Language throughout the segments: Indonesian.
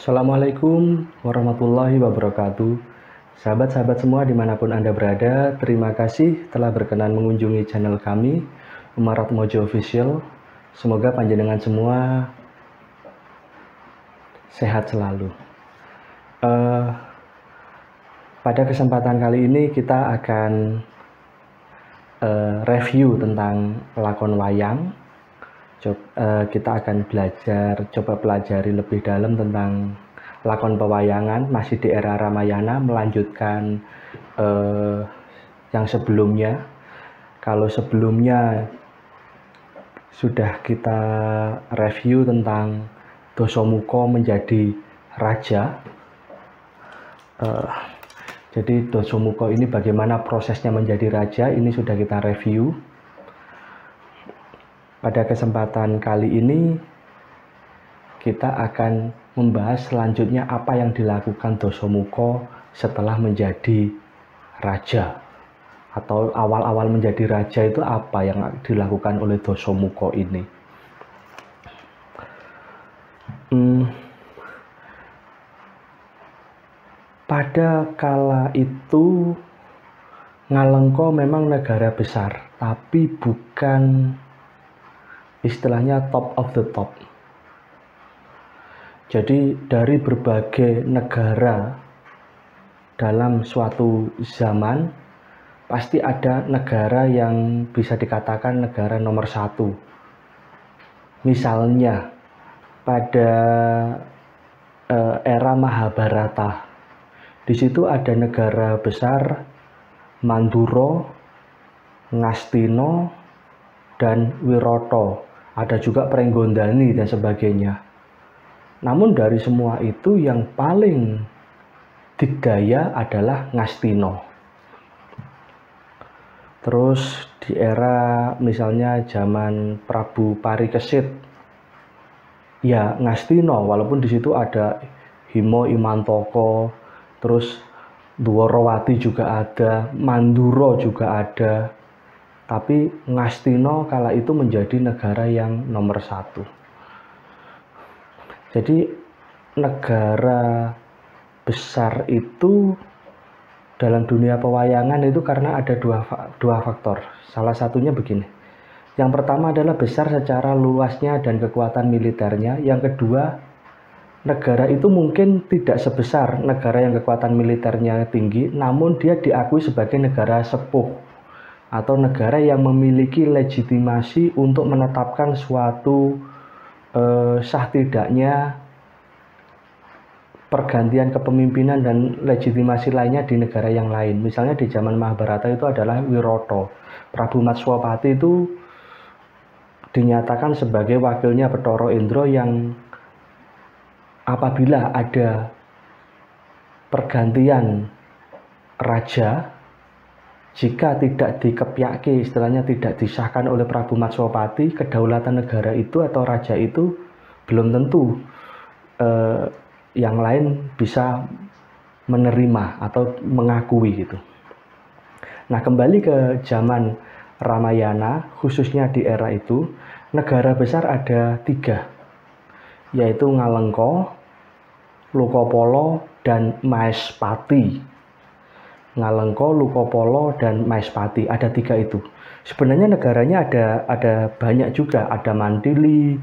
Assalamualaikum warahmatullahi wabarakatuh. Sahabat-sahabat semua dimanapun Anda berada, terima kasih telah berkenan mengunjungi channel kami, Umarat Mojo Official. Semoga panjenengan semua sehat selalu. Pada kesempatan kali ini kita akan review tentang lakon wayang. Kita akan coba pelajari lebih dalam tentang lakon pewayangan, masih di era Ramayana, melanjutkan yang sebelumnya. Kalau sebelumnya sudah kita review tentang Dasamuka menjadi raja, jadi Dasamuka ini bagaimana prosesnya menjadi raja, ini sudah kita review. Pada kesempatan kali ini kita akan membahas selanjutnya apa yang dilakukan Dasamuka setelah menjadi raja, atau awal-awal menjadi raja itu apa yang dilakukan oleh Dasamuka ini. Pada kala itu Ngalengka memang negara besar, tapi bukan istilahnya top of the top. Jadi dari berbagai negara dalam suatu zaman pasti ada negara yang bisa dikatakan negara nomor satu. Misalnya pada era Mahabharata, di situ ada negara besar Mandura, Ngastina, dan Wirata. Ada juga Prenggondani dan sebagainya. Namun dari semua itu yang paling digdaya adalah Ngastina. Terus di era misalnya zaman Prabu Parikesit, ya Ngastina, walaupun di situ ada Hima Imantaka, terus Dwarawati juga ada, Mandura juga ada. Tapi Ngastina kala itu menjadi negara yang nomor satu. Jadi negara besar itu dalam dunia pewayangan itu karena ada dua faktor. Salah satunya begini. Yang pertama adalah besar secara luasnya dan kekuatan militernya. Yang kedua, negara itu mungkin tidak sebesar negara yang kekuatan militernya tinggi, namun dia diakui sebagai negara sepuh atau negara yang memiliki legitimasi untuk menetapkan suatu sah tidaknya pergantian kepemimpinan dan legitimasi lainnya di negara yang lain. Misalnya di zaman Mahabharata itu adalah Wirata. Prabu Matswapati itu dinyatakan sebagai wakilnya Bathara Indra yang apabila ada pergantian raja, jika tidak dikepyake, istilahnya tidak disahkan oleh Prabu Matswapati, kedaulatan negara itu atau raja itu belum tentu yang lain bisa menerima atau mengakui gitu. Nah, kembali ke zaman Ramayana, khususnya di era itu, negara besar ada 3, yaitu Ngalengka, Lokapala, dan Maespati. Ngalengka, Lokapala, dan Maespati, ada 3 itu. Sebenarnya negaranya ada banyak juga, ada Mantili,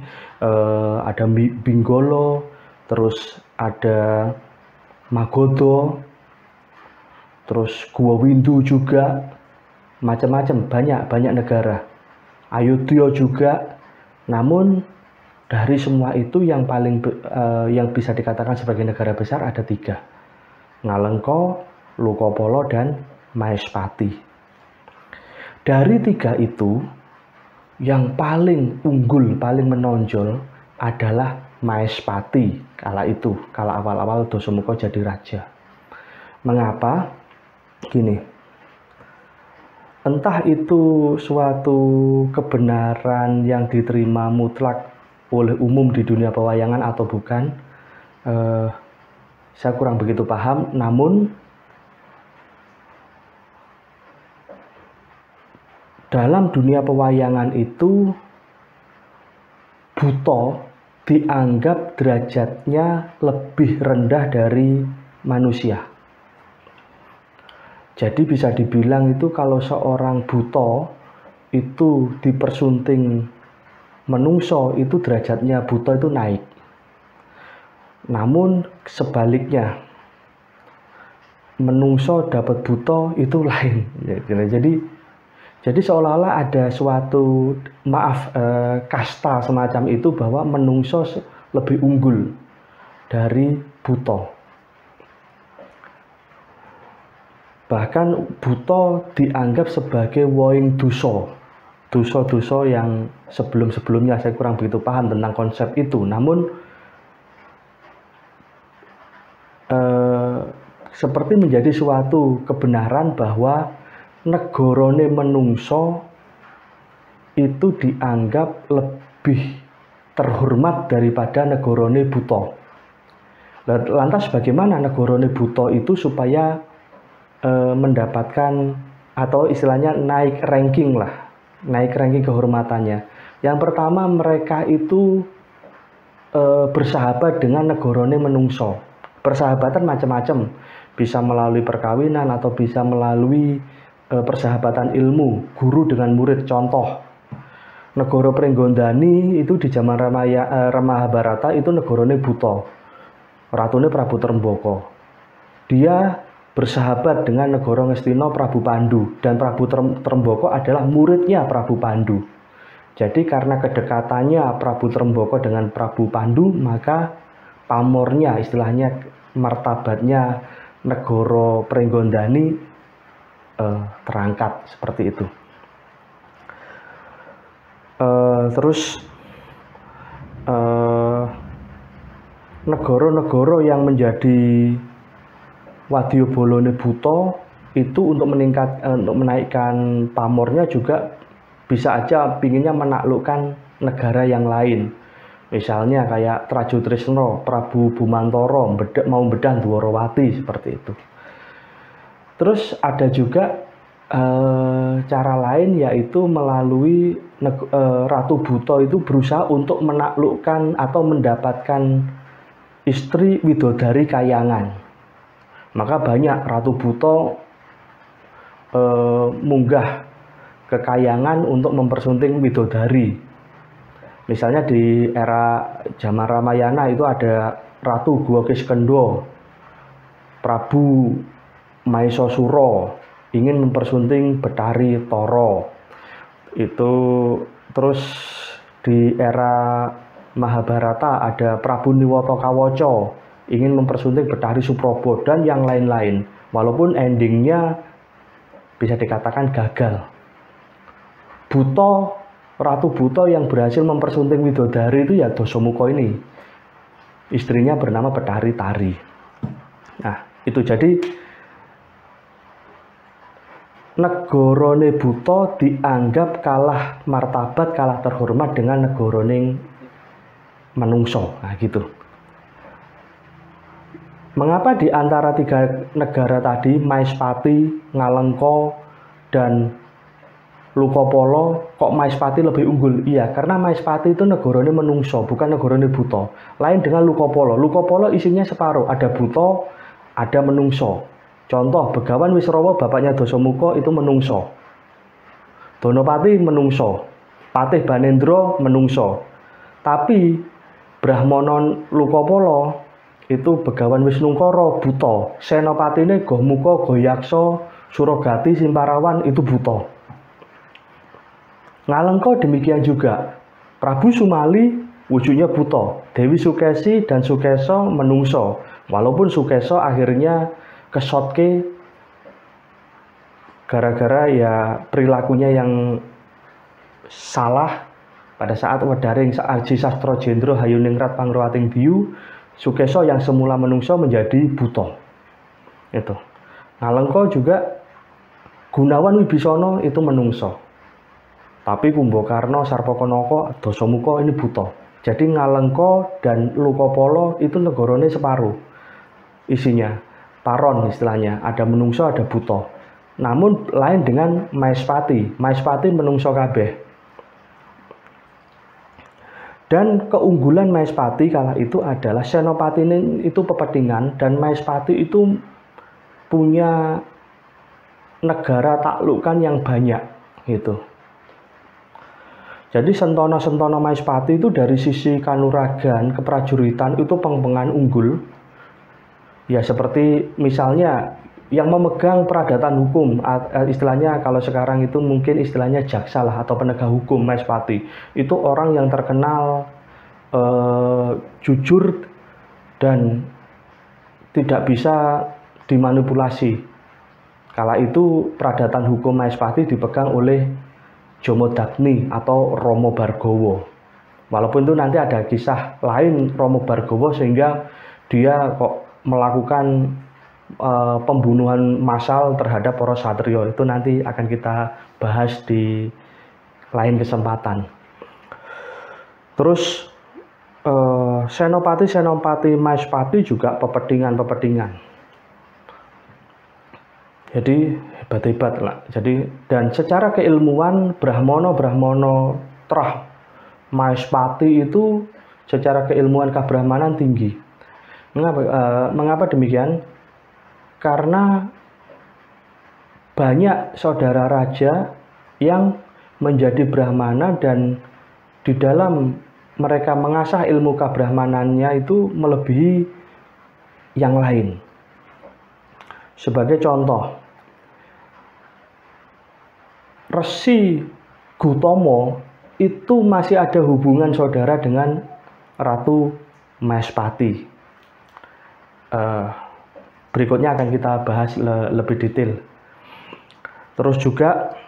ada Binggala, terus ada Magoda, terus Guwawindu juga, macam-macam, banyak negara. Ayodhya juga. Namun dari semua itu yang paling yang bisa dikatakan sebagai negara besar ada 3. Ngalengka, Lokapala, dan Maespati. Dari 3 itu yang paling unggul, paling menonjol adalah Maespati kala itu, kala awal-awal Dasamuka jadi raja. Mengapa? Gini, entah itu suatu kebenaran yang diterima mutlak oleh umum di dunia pewayangan atau bukan, saya kurang begitu paham. Namun dalam dunia pewayangan itu buta dianggap derajatnya lebih rendah dari manusia. Jadi bisa dibilang itu kalau seorang buta itu dipersunting menungso, itu derajatnya buta itu naik. Namun sebaliknya, menungso dapat buta itu lain. Jadi seolah-olah ada suatu kasta semacam itu bahwa menungso lebih unggul dari buta. Bahkan buta dianggap sebagai woing dosa yang sebelum-sebelumnya saya kurang begitu paham tentang konsep itu. Namun seperti menjadi suatu kebenaran bahwa negarane menungso itu dianggap lebih terhormat daripada negarane buta. Lantas bagaimana negarane buta itu supaya mendapatkan atau istilahnya naik ranking kehormatannya? Yang pertama, mereka itu bersahabat dengan negarane menungso. Persahabatan macam-macam, bisa melalui perkawinan atau bisa melalui persahabatan ilmu, guru dengan murid. Contoh, negara Pringgondani itu di zaman Mahabharata itu negarane buta. Ratune Prabu Trembaka. Dia bersahabat dengan negara Ngastina Prabu Pandu, dan Prabu Trembaka adalah muridnya Prabu Pandu. Jadi karena kedekatannya Prabu Trembaka dengan Prabu Pandu, maka pamornya, istilahnya martabatnya negara Pringgondani terangkat seperti itu. Terus negara-negara yang menjadi wadyabalane buta itu untuk menaikkan pamornya juga bisa aja pinginnya menaklukkan negara yang lain. Misalnya kayak Trajutrisna, Prabu Bumantara mau bedah Dwarawati, seperti itu. Terus ada juga cara lain, yaitu melalui Ratu Buta itu berusaha untuk menaklukkan atau mendapatkan istri widodari kayangan. Maka banyak Ratu Buta munggah ke kayangan untuk mempersunting widodari. Misalnya di era zaman Ramayana itu ada Ratu Guwa Kiskendha, Prabu Maesasura ingin mempersunting Betari Tara. Itu terus di era Mahabharata ada Prabu Niwata Kawaca ingin mempersunting Betari Supraba dan yang lain-lain. Walaupun endingnya bisa dikatakan gagal. Ratu Buta yang berhasil mempersunting widodari itu ya Dasamuka ini. Istrinya bernama Betari Tari. Nah, itu jadi negarane buta dianggap kalah martabat, kalah terhormat dengan negarane menungso. Nah, gitu. Mengapa di antara tiga negara tadi, Maespati, Ngalengka, dan Lukapala, kok Maespati lebih unggul? Iya, karena Maespati itu negarane menungso, bukan negarane buta. Lain dengan Lukapala. Lukapala isinya separuh, ada buta, ada menungso. Contoh, Begawan Wisrawa bapaknya Dasamuka itu menungso. Donopati menungso. Patih Banendra menungso. Tapi Brahmana Lukapala itu Begawan Wisnungkara buta. Senopatine Gohmuka, Goyaksa, Suragati, Simparawan itu buta. Ngalengka demikian juga. Prabu Sumali wujudnya buta. Dewi Sukesi dan Sukesa menungso. Walaupun Sukesa akhirnya kesotke gara-gara ya perilakunya yang salah pada saat Wedaring Aji Sastra Jendra Hayuningrat Pangruwating Biyu. Sukesa yang semula menungso menjadi buta. Itu. Ngalengka juga Gunawan Wibisana itu menungso. Tapi Kumbakarna, Sarpakanaka, Dasamuka ini buta. Jadi Ngalengka dan Lukapala itu negarane separuh isinya. Paron istilahnya, ada menungso, ada buta. Namun lain dengan Maespati. Maespati menungso kabeh. Dan keunggulan Maespati kala itu adalah Senopati ini itu pepedingan dan Maespati itu punya negara taklukan yang banyak gitu. Jadi Sentono Maespati itu dari sisi kanuragan, keprajuritan itu pengpengan unggul. Ya seperti misalnya yang memegang peradatan hukum, istilahnya kalau sekarang itu mungkin istilahnya jaksa lah atau penegak hukum Maespati. Itu orang yang terkenal jujur dan tidak bisa dimanipulasi. Kala itu peradatan hukum Maespati dipegang oleh Jomo Dagni atau Romo Bargowo. Walaupun itu nanti ada kisah lain Romo Bargowo sehingga dia kok melakukan pembunuhan massal terhadap para satrio. Itu nanti akan kita bahas di lain kesempatan. Terus Senopati Maespati juga pepedingan. Jadi hebat-hebat lah. Jadi dan secara keilmuan Brahmono Trah Maespati itu secara keilmuan kebrahmanan tinggi. Mengapa demikian? Karena banyak saudara raja yang menjadi Brahmana dan di dalam mereka mengasah ilmu kebrahmanannya itu melebihi yang lain. Sebagai contoh, Resi Gutomo itu masih ada hubungan saudara dengan Ratu Maespati. Berikutnya akan kita bahas lebih detail. Terus juga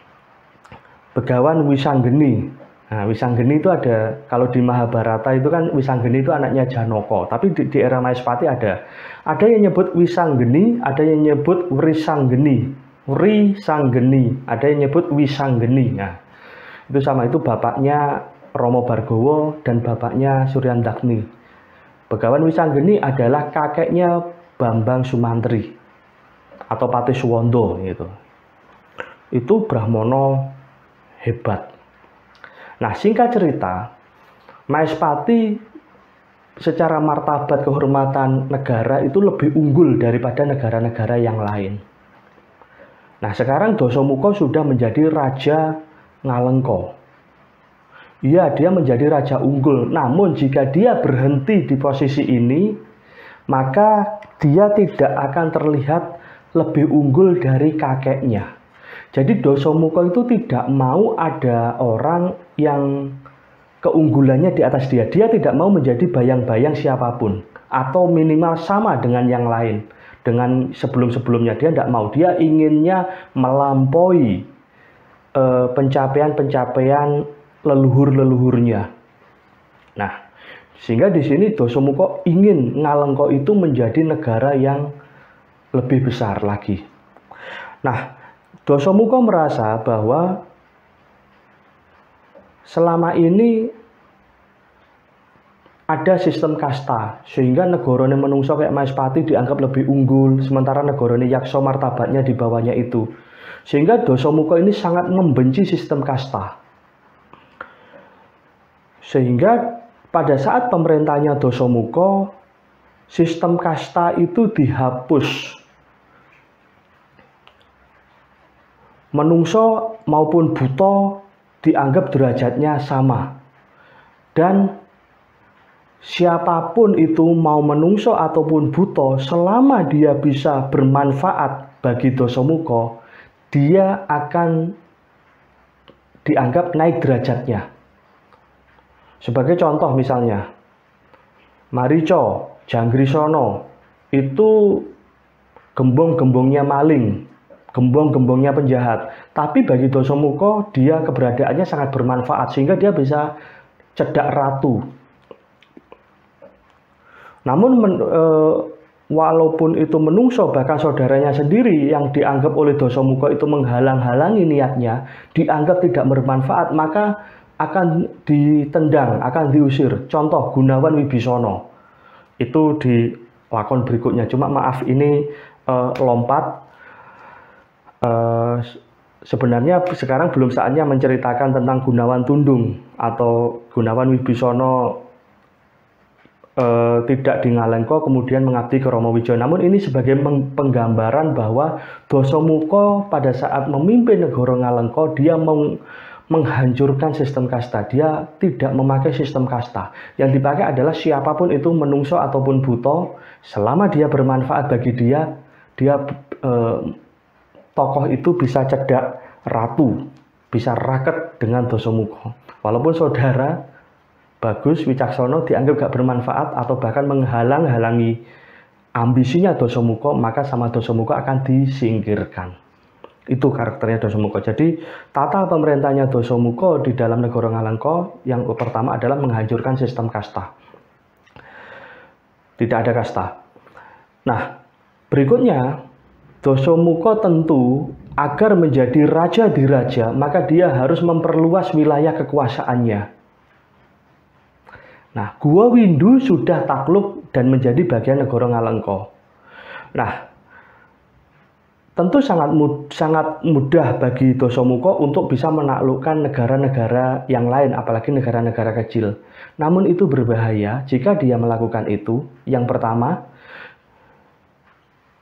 Begawan Wisanggeni. Nah, Wisanggeni itu ada, kalau di Mahabharata itu kan Wisanggeni itu anaknya Janaka, tapi di era Maespati ada yang nyebut Wisanggeni, ada yang nyebut Wrisanggeni, ada yang nyebut Wisanggeni. Nah, itu sama, itu bapaknya Romo Bargowo dan bapaknya Suryandagni. Begawan Wisanggeni adalah kakeknya Bambang Sumantri atau Patisuwanda gitu. Itu Brahmono hebat. Nah, singkat cerita, Maespati secara martabat kehormatan negara itu lebih unggul daripada negara-negara yang lain. Nah, sekarang Dasamuka sudah menjadi Raja Ngalengka. Iya, dia menjadi raja unggul. Namun jika dia berhenti di posisi ini, maka dia tidak akan terlihat lebih unggul dari kakeknya. Jadi Dasamuka itu tidak mau ada orang yang keunggulannya di atas dia. Dia tidak mau menjadi bayang-bayang siapapun atau minimal sama dengan yang lain. Dengan sebelum-sebelumnya dia tidak mau. Dia inginnya melampaui pencapaian leluhur-leluhurnya. Nah, sehingga di sini Dasamuka ingin Ngalengka itu menjadi negara yang lebih besar lagi. Nah, Dasamuka merasa bahwa selama ini ada sistem kasta, sehingga negarane menungso kayak Maespati dianggap lebih unggul, sementara negarane Yaksa martabatnya di bawahnya itu. Sehingga Dasamuka ini sangat membenci sistem kasta. Sehingga pada saat pemerintahnya Dasamuka, sistem kasta itu dihapus. Menungso maupun buta dianggap derajatnya sama. Dan siapapun itu mau menungso ataupun buta, selama dia bisa bermanfaat bagi Dasamuka, dia akan dianggap naik derajatnya. Sebagai contoh misalnya, Marica, Janggrisana itu gembong-gembongnya maling, gembong-gembongnya penjahat. Tapi bagi Dasamuka, dia keberadaannya sangat bermanfaat sehingga dia bisa cedak ratu. Namun walaupun itu menungso, bahkan saudaranya sendiri yang dianggap oleh Dasamuka itu menghalang-halangi niatnya, dianggap tidak bermanfaat, maka akan ditendang, akan diusir. Contoh Gunawan Wibisana. Itu di lakon berikutnya. Cuma maaf ini lompat. sebenarnya sekarang belum saatnya menceritakan tentang Gunawan Tundung atau Gunawan Wibisono tidak di Ngalengka kemudian mengabdi ke Romowijo. Namun ini sebagai penggambaran bahwa Dasamuka pada saat memimpin negara Ngalengka dia menghancurkan sistem kasta. Dia tidak memakai sistem kasta. Yang dipakai adalah siapapun itu, menungso ataupun buto, selama dia bermanfaat bagi dia tokoh itu bisa cedak ratu, bisa raket dengan Dasamuka. Walaupun saudara Bagus Wicaksono dianggap gak bermanfaat atau bahkan menghalang-halangi ambisinya Dasamuka, maka sama Dasamuka akan disingkirkan. Itu karakternya Dasamuka. Jadi tata pemerintahnya Dasamuka di dalam negara Ngalengka yang pertama adalah menghancurkan sistem kasta. Tidak ada kasta. Nah, berikutnya Dasamuka tentu agar menjadi raja di raja, maka dia harus memperluas wilayah kekuasaannya. Nah, Gua Windu sudah takluk dan menjadi bagian negara Ngalengka. Nah, tentu sangat mudah bagi Dasamuka untuk bisa menaklukkan negara-negara yang lain, apalagi negara-negara kecil. Namun itu berbahaya jika dia melakukan itu. Yang pertama,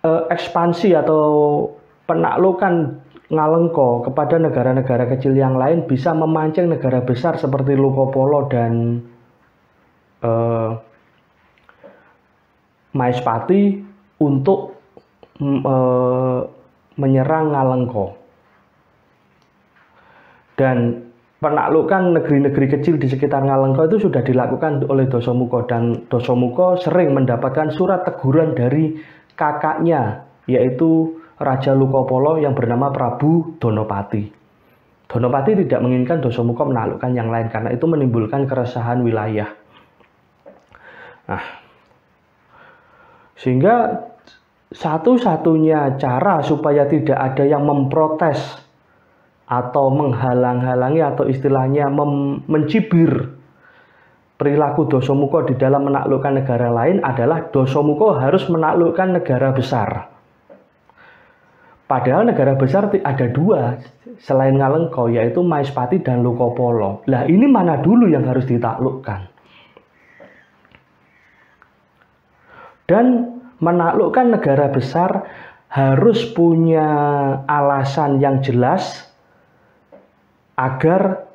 ekspansi atau penaklukan Ngalengka kepada negara-negara kecil yang lain bisa memancing negara besar seperti Lokopolo dan Maespati untuk menyerang Ngalengka. Dan penaklukan negeri-negeri kecil di sekitar Ngalengka itu sudah dilakukan oleh Dasamuka, dan Dasamuka sering mendapatkan surat teguran dari kakaknya, yaitu Raja Lokopolo yang bernama Prabu Donopati. Donopati tidak menginginkan Dasamuka menaklukkan yang lain karena itu menimbulkan keresahan wilayah. Nah, sehingga satu-satunya cara supaya tidak ada yang memprotes atau menghalang-halangi atau istilahnya mencibir perilaku Dasamuka di dalam menaklukkan negara lain adalah Dasamuka harus menaklukkan negara besar. Padahal negara besar ada dua selain Ngalengka, yaitu Maespati dan Lokopolo. Lah ini mana dulu yang harus ditaklukkan? Dan menaklukkan negara besar harus punya alasan yang jelas agar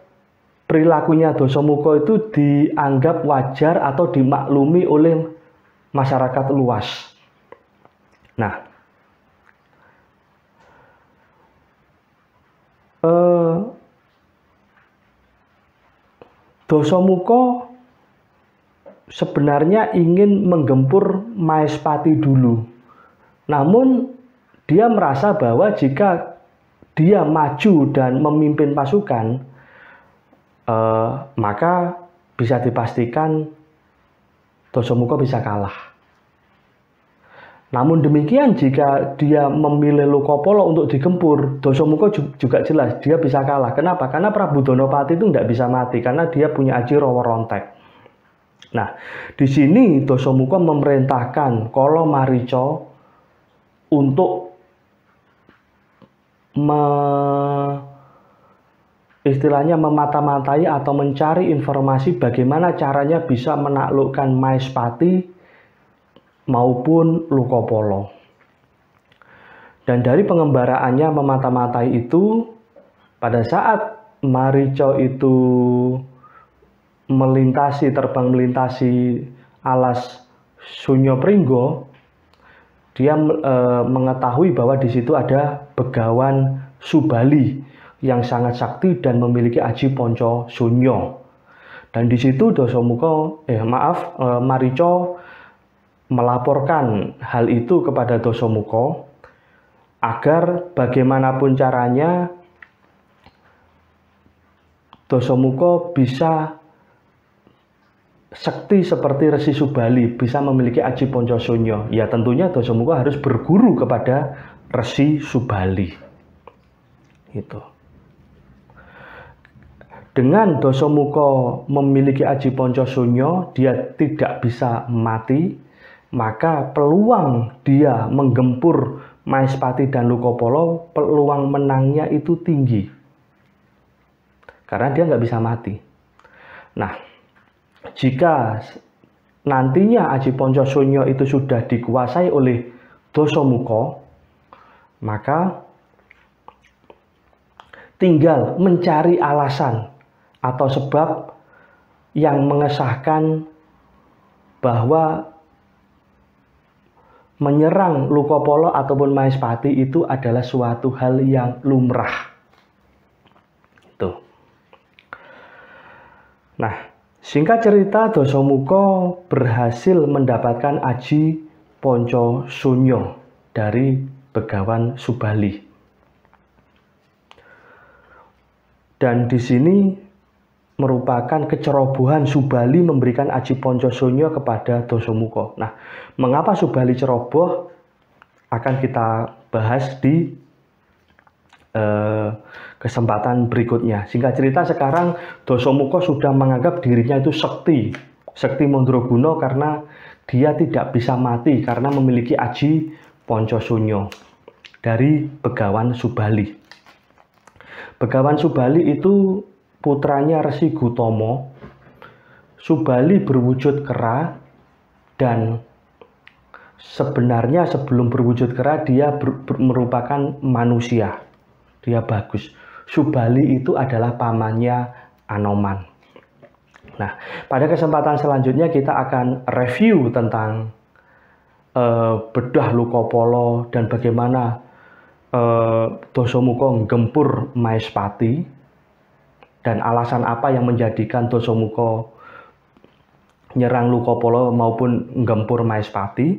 perilakunya Dasamuka itu dianggap wajar atau dimaklumi oleh masyarakat luas. Nah, Dasamuka sebenarnya ingin menggempur Maespati dulu. Namun dia merasa bahwa jika dia maju dan memimpin pasukan, maka bisa dipastikan Dasamuka bisa kalah. Namun demikian jika dia memilih Lokopolo untuk digempur, Dasamuka juga jelas dia bisa kalah. Kenapa? Karena Prabu Donopati itu tidak bisa mati karena dia punya aji rawa rontek. Nah, di sini Dasamuka memerintahkan Kala Marica untuk istilahnya memata-matai atau mencari informasi bagaimana caranya bisa menaklukkan Maespati maupun Lokopolo. Dan dari pengembaraannya memata-matai itu, pada saat Marica itu terbang melintasi alas Sunyo Pringgo, dia mengetahui bahwa di situ ada Begawan Subali yang sangat sakti dan memiliki aji Ponco Sunyo. Dan di situ Marica melaporkan hal itu kepada Dasamuka agar bagaimanapun caranya Dasamuka bisa sakti seperti Resi Subali, bisa memiliki aji Ponco Sunyo. Ya tentunya Dasamuka harus berguru kepada Resi Subali. Itu. Dengan Dasamuka memiliki aji Ponco Sunyo, dia tidak bisa mati, maka peluang dia menggempur Maespati dan Lukopolo peluang menangnya itu tinggi karena dia nggak bisa mati. Nah, jika nantinya Aji Poncosonyo itu sudah dikuasai oleh Dasamuka, maka tinggal mencari alasan atau sebab yang mengesahkan bahwa menyerang Lukopolo ataupun Maespati itu adalah suatu hal yang lumrah. Tuh. Nah, singkat cerita, Dasamuka berhasil mendapatkan Aji Poncosonyo dari Begawan Subali. Dan di sini merupakan kecerobohan Subali memberikan Aji Poncosonyo kepada Dasamuka. Nah, mengapa Subali ceroboh akan kita bahas di kesempatan berikutnya. Singkat cerita, sekarang Dasamuka sudah menganggap dirinya itu Sekti Mandraguna karena dia tidak bisa mati karena memiliki Aji Poncosonyo dari Begawan Subali. Begawan Subali itu putranya Resi Gutama. Subali berwujud kera dan sebenarnya sebelum berwujud kera dia merupakan manusia. Dia bagus. Subali itu adalah pamannya Anoman. Nah, pada kesempatan selanjutnya kita akan review tentang bedah Lukopolo dan bagaimana Dasamuka menggempur Maespati dan alasan apa yang menjadikan Dasamuka nyerang Lukopolo maupun menggempur Maespati.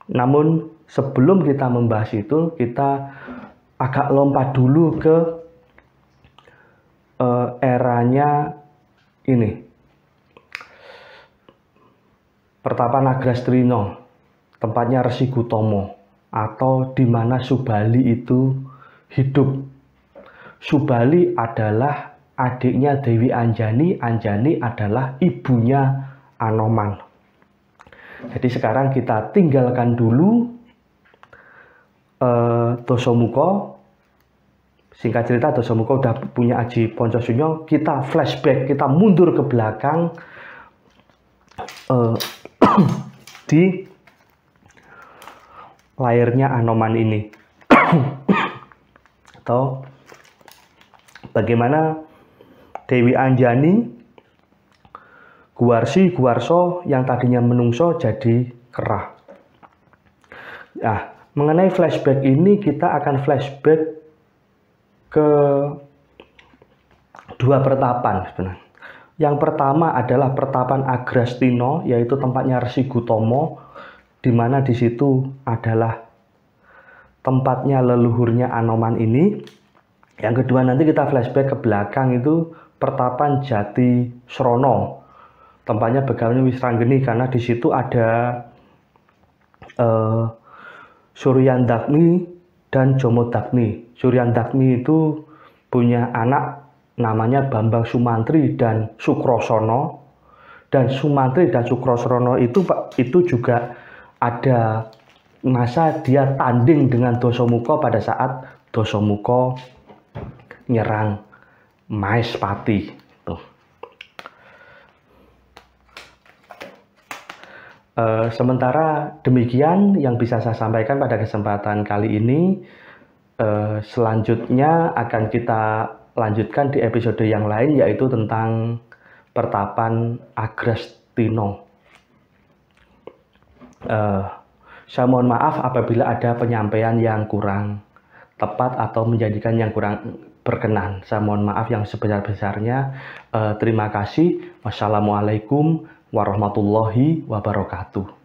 Namun sebelum kita membahas itu, kita agak lompat dulu ke eranya ini, Pertapan Agrastina, tempatnya Resi Gutama, atau di mana Subali itu hidup. Subali adalah adiknya Dewi Anjani, Anjani adalah ibunya Anoman. Jadi sekarang kita tinggalkan dulu Dasamuka. Singkat cerita, Dasamuka udah punya Aji Poncosonyo. Kita flashback, kita mundur ke belakang di lahirnya Anoman ini. Atau bagaimana Dewi Anjani, Guwarso yang tadinya menungso jadi kera. Nah, mengenai flashback ini kita akan flashback ke dua pertapan sebenarnya. Yang pertama adalah Pertapan Agrastina, yaitu tempatnya Resi Gutama, di mana di situ adalah tempatnya leluhurnya Anoman ini. Yang kedua nanti kita flashback ke belakang itu Pertapan Jati Srana, tempatnya Begawan Wisranggeni, karena di situ ada Suryandagni dan Jamodagni. Suryandagni itu punya anak namanya Bambang Sumantri dan Sukrasana, dan Sumantri dan Sukrasana itu juga ada masa dia tanding dengan Dasamuka pada saat Dasamuka nyerang Maespati. Sementara demikian yang bisa saya sampaikan pada kesempatan kali ini. Selanjutnya akan kita lanjutkan di episode yang lain, yaitu tentang Pertapan Agrastina. Saya mohon maaf apabila ada penyampaian yang kurang tepat atau menjadikan yang kurang berkenan. Saya mohon maaf yang sebesar-besarnya. Terima kasih. Wassalamualaikum warahmatullahi wabarakatuh.